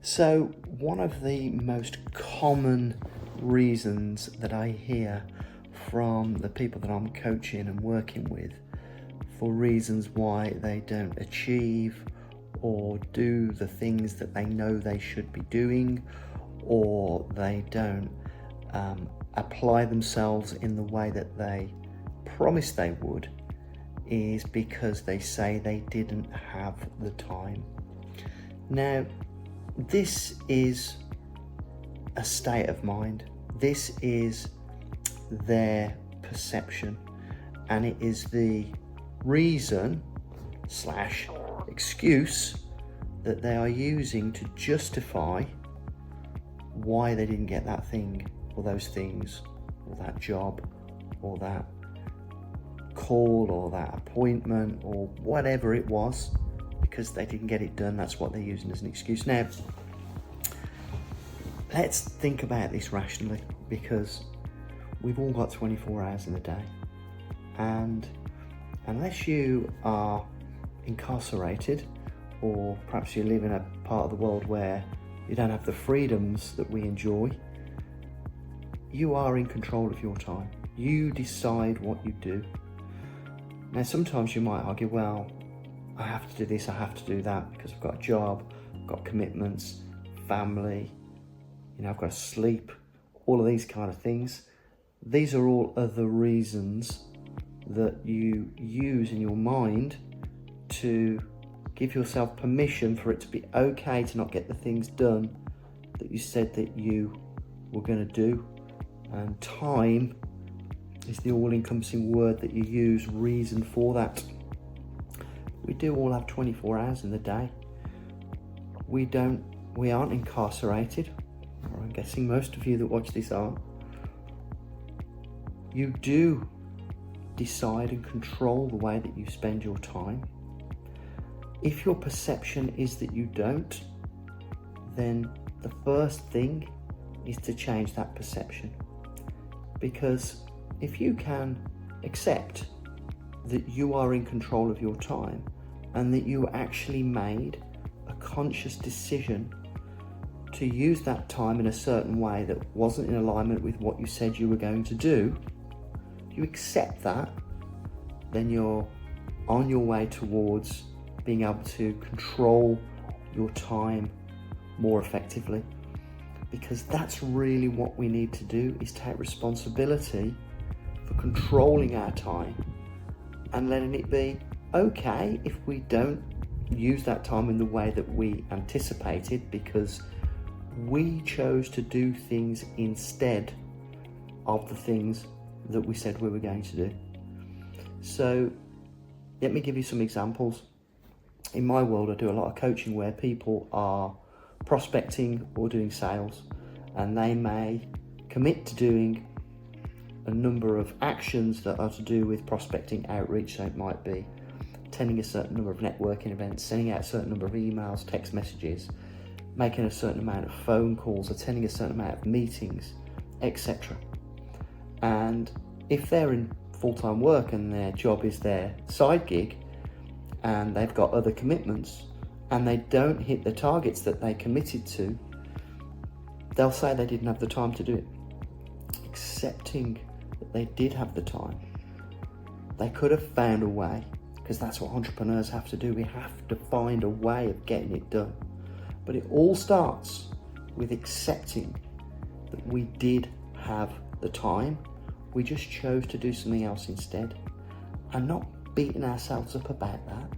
So, one of the most common reasons that I hear from the people that I'm coaching and working with for reasons why they don't achieve or do the things that they know they should be doing, or they don't apply themselves in the way that they promised they would, is because they say they didn't have the time. Now, this is a state of mind. This is their perception, and it is the reason / excuse that they are using to justify why they didn't get that thing or those things or that job or that call or that appointment or whatever it was, because they didn't get it done. That's what they're using as an excuse. Now, let's think about this rationally, because we've all got 24 hours in a day, and unless you are incarcerated, or perhaps you live in a part of the world where you don't have the freedoms that we enjoy, you are in control of your time. You decide what you do. Now, sometimes you might argue, well, I have to do this, I have to do that, because I've got a job, I've got commitments, family, I've got to sleep, all of these kind of things. These are all other reasons that you use in your mind to give yourself permission for it to be okay to not get the things done that you said that you were going to do. And time is the all-encompassing word that you use, reason for that. We do all have 24 hours in the day. We aren't incarcerated, or I'm guessing most of you that watch this aren't. You do decide and control the way that you spend your time. If your perception is that you don't, then the first thing is to change that perception. Because if you can accept that you are in control of your time and that you actually made a conscious decision to use that time in a certain way that wasn't in alignment with what you said you were going to do, you accept that, then you're on your way towards being able to control your time more effectively. Because that's really what we need to do, is take responsibility for controlling our time and letting it be okay if we don't use that time in the way that we anticipated, because we chose to do things instead of the things that we said we were going to do. So let me give you some examples. In my world, I do a lot of coaching where people are prospecting or doing sales, and they may commit to doing a number of actions that are to do with prospecting outreach. So it might be attending a certain number of networking events, sending out a certain number of emails, text messages, making a certain amount of phone calls, attending a certain amount of meetings, etc. And if they're in full-time work and their job is their side gig, and they've got other commitments, and they don't hit the targets that they committed to, they'll say they didn't have the time to do it. Accepting that they did have the time, they could have found a way, because that's what entrepreneurs have to do. We have to find a way of getting it done. But it all starts with accepting that we did have the time, we just chose to do something else instead, and not beating ourselves up about that,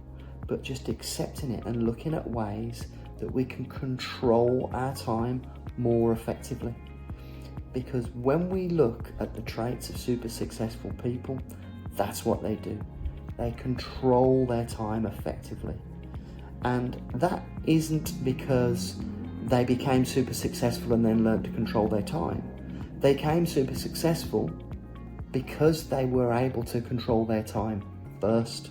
but just accepting it and looking at ways that we can control our time more effectively. Because when we look at the traits of super successful people, that's what they do. They control their time effectively. And that isn't because they became super successful and then learned to control their time. They became super successful because they were able to control their time first.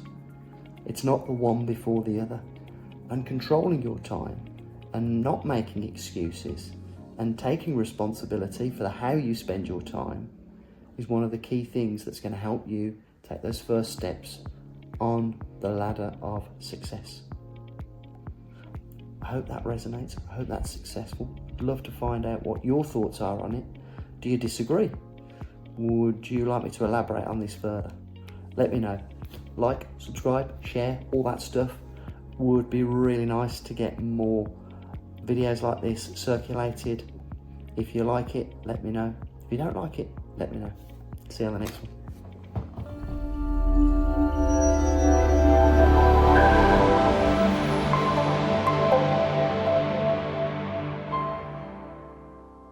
It's not the one before the other. And controlling your time and not making excuses and taking responsibility for how you spend your time is one of the key things that's going to help you take those first steps on the ladder of success. I hope that resonates. I hope that's successful. I'd love to find out what your thoughts are on it. Do you disagree? Would you like me to elaborate on this further? Let me know. Like, subscribe, share, all that stuff. Would be really nice to get more videos like this circulated. If you like it, let me know. If you don't like it, let me know. See you on the next one.